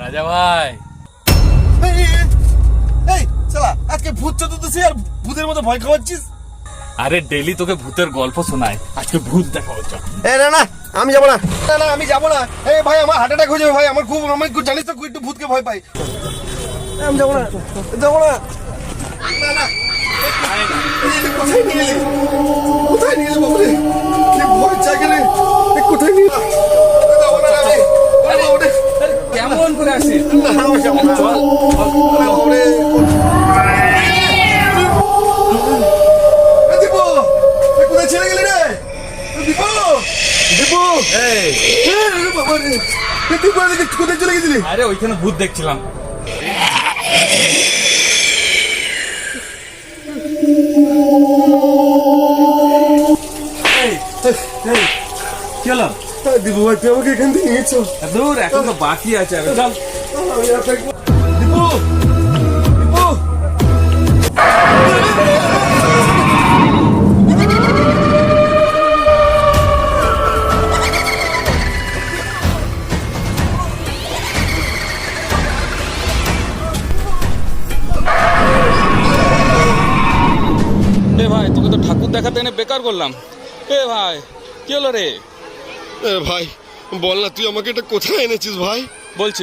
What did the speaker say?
রাজা ভাই, এই শালা আজকে ভূত চতুর্দশী আর ভূতের মতো ভয় খাওয়াচ্ছিস। আরে ডেলি তোকে ভূতের গল্প শোনায়, আজকে ভূত দেখা হচ্ছে। এ না না আমি যাবো না, না না আমি যাবো না। এই ভাই আমার হার্ট অ্যাটাক হয়ে যাবে ভাই, আমার খুব জানিস তো একটু ভূতকে ভয় পাই। আমি যাবো না, যাবো না। না না কোথায় নিয়ে এলি, কোথায় নিয়ে এলি বাবুরে, কি ভয় জাগে রে, কোথায় নিয়ে যাবো না আমি। কেমন করে আসে? না আমি যাবো না, চল বাবুরে। দীপু কোথায় ছেড়ে গেলি রে? দীপু দীপু এই, বাবা রে, দীপু কোথায় চলে গেছিলি? আরে ওইখানে ভূত দেখছিলাম। কি হলো? দীপু ভাই তুই আমাকে এখান থেকে নিয়েছো? দূর, এখন তো বাকি আছে। চল। দীপু দীপু এ ভাই, তোকে তো ঠাকুর দেখাতে এনে বেকার করলাম। এ ভাই, কি হলো রে? ভাই বল না তুই আমাকে এটা কোথায় এনেছিস ভাই? বলছি